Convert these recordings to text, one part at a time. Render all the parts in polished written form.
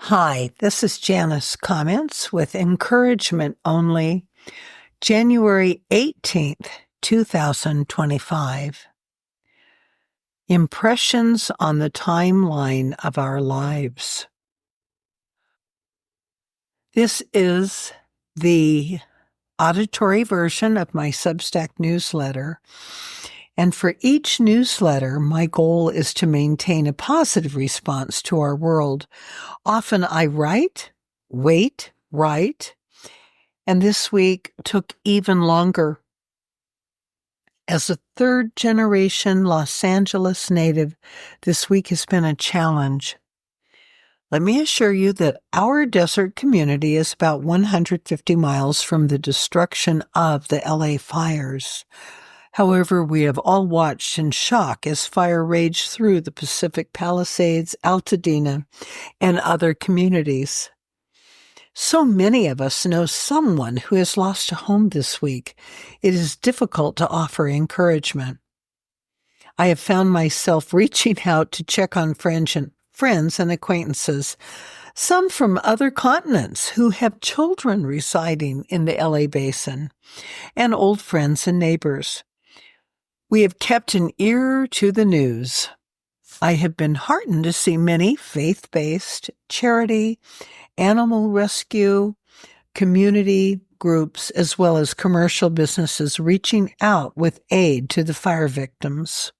Hi, this is Janis Commentz with Encouragement Only, January 18th, 2025. Impressions on the timeline of our lives. This is the auditory version of my Substack newsletter. And for each newsletter, my goal is to maintain a positive response to our world. Often I write, and this week took even longer. As a third-generation Los Angeles native, this week has been a challenge. Let me assure you that our desert community is about 150 miles from the destruction of the LA fires. However, we have all watched in shock as fire raged through the Pacific Palisades, Altadena, and other communities. So many of us know someone who has lost a home this week. It is difficult to offer encouragement. I have found myself reaching out to check on friends and acquaintances, some from other continents who have children residing in the LA basin, and old friends and neighbors. We have kept an ear to the news. I have been heartened to see many faith-based, charity, animal rescue, community groups, as well as commercial businesses reaching out with aid to the fire victims.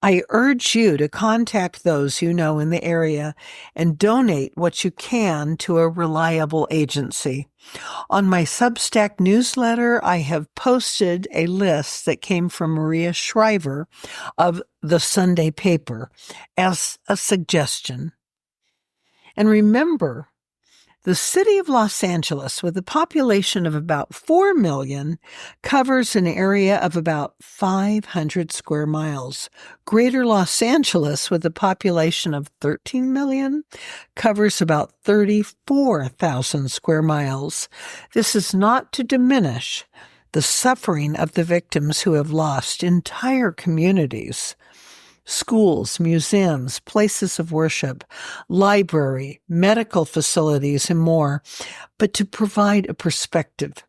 I urge you to contact those you know in the area and donate what you can to a reliable agency. On my Substack newsletter, I have posted a list that came from Maria Shriver of the Sunday paper as a suggestion. And remember, the city of Los Angeles, with a population of about 4 million, covers an area of about 500 square miles. Greater Los Angeles, with a population of 13 million, covers about 34,000 square miles. This is not to diminish the suffering of the victims who have lost entire communities. Schools, museums, places of worship, library, medical facilities, and more, but to provide a perspective.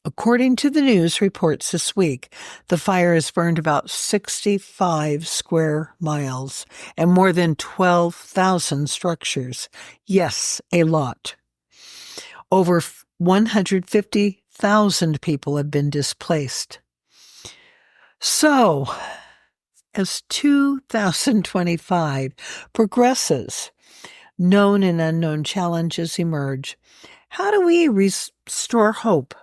According to the news reports this week, the fire has burned about 65 square miles and more than 12,000 structures. Yes, a lot. Over 150,000 people have been displaced. So, as 2025 progresses, known and unknown challenges emerge. How do we restore hope?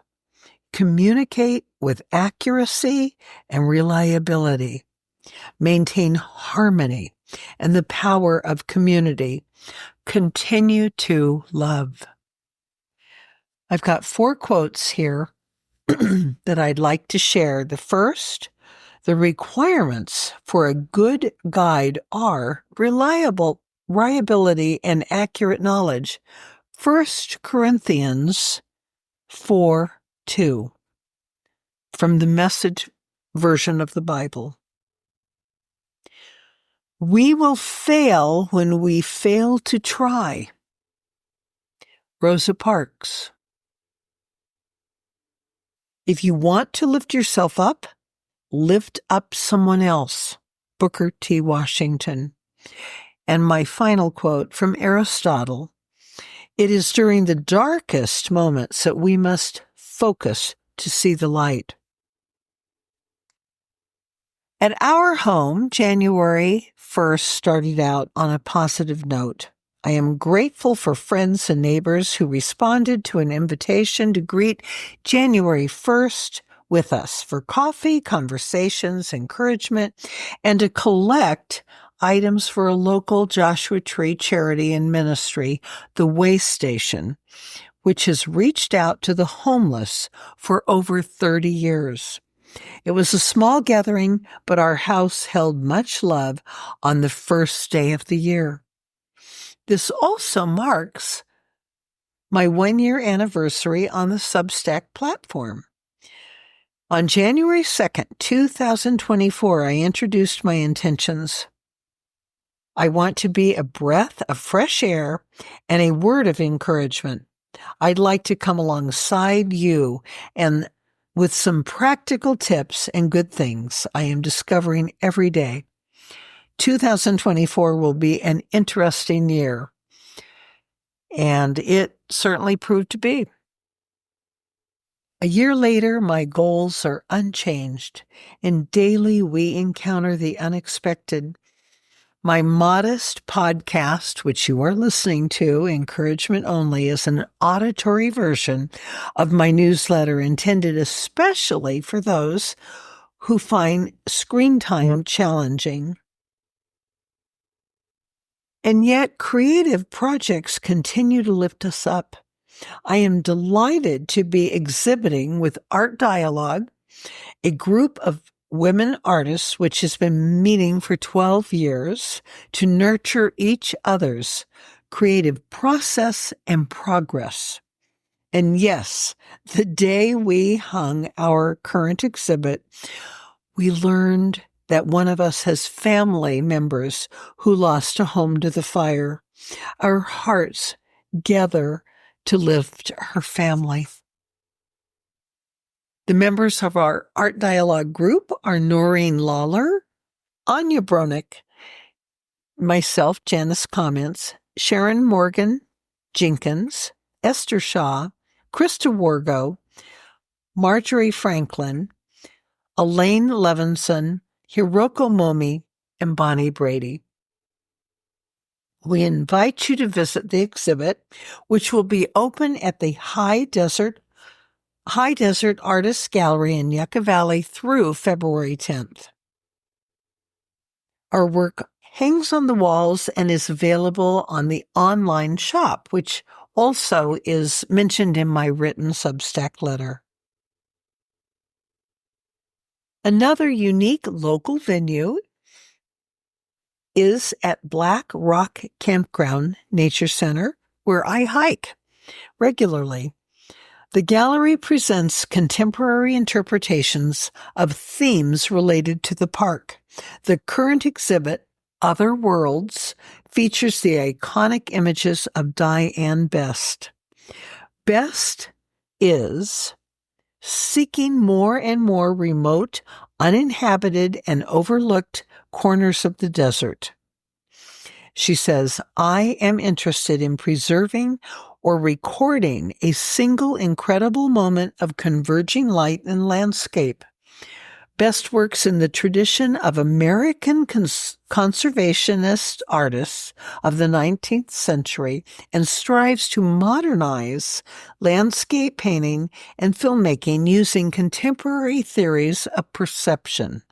Communicate with accuracy and reliability. Maintain harmony and the power of community. Continue to love. I've got 4 quotes here that I'd like to share. The first: the requirements for a good guide are reliability and accurate knowledge. 1 Corinthians 4:2 from the Message version of the Bible. We will fail when we fail to try. Rosa Parks. If you want to lift yourself up, lift up someone else. Booker T. Washington. And my final quote from Aristotle: it is during the darkest moments that we must focus to see the light. At our home, January 1st started out on a positive note. I am grateful for friends and neighbors who responded to an invitation to greet January 1st with us for coffee, conversations, encouragement, and to collect items for a local Joshua Tree charity and ministry, the Way Station, which has reached out to the homeless for over 30 years. It was a small gathering, but our house held much love on the first day of the year. This also marks my 1-year anniversary on the Substack platform. On January 2nd, 2024, I introduced my intentions. I want to be a breath of fresh air and a word of encouragement. I'd like to come alongside you and with some practical tips and good things I am discovering every day. 2024 will be an interesting year, and it certainly proved to be. A year later, my goals are unchanged, and daily we encounter the unexpected. My modest podcast, which you are listening to, Encouragement Only, is an auditory version of my newsletter intended especially for those who find screen time challenging. And yet, creative projects continue to lift us up. I am delighted to be exhibiting with Art Dialogue, a group of women artists which has been meeting for 12 years to nurture each other's creative process and progress. And yes, the day we hung our current exhibit, we learned that one of us has family members who lost a home to the fire. Our hearts gather to lift her family. The members of our Art Dialogue group are Noreen Lawler, Anya Bronick, myself, Janis Commentz, Sharon Morgan Jenkins, Esther Shaw, Krista Wargo, Marjorie Franklin, Elaine Levinson, Hiroko Momi, and Bonnie Brady. We invite you to visit the exhibit, which will be open at the High Desert Artists Gallery in Yucca Valley through February 10th. Our work hangs on the walls and is available on the online shop, which also is mentioned in my written Substack letter. Another unique local venue is at Black Rock Campground Nature Center, where I hike regularly. The gallery presents contemporary interpretations of themes related to the park. The current exhibit, Other Worlds, features the iconic images of Diane Best. Best is seeking more and more remote, uninhabited, and overlooked corners of the desert. She says, I am interested in preserving or recording a single incredible moment of converging light and landscape. Best works in the tradition of American conservationist artists of the 19th century and strives to modernize landscape painting and filmmaking using contemporary theories of perception.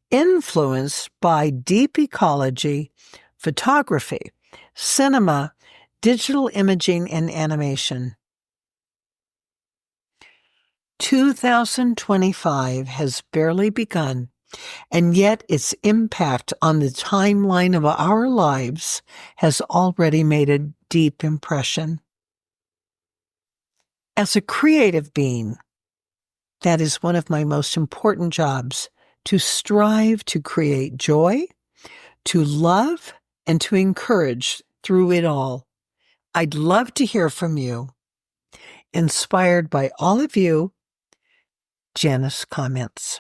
Influenced by deep ecology, photography, cinema, digital imaging, and animation. 2025 has barely begun, and yet its impact on the timeline of our lives has already made a deep impression. As a creative being, that is one of my most important jobs, to strive to create joy, to love, and to encourage through it all. I'd love to hear from you. Inspired by all of you, Janis Commentz.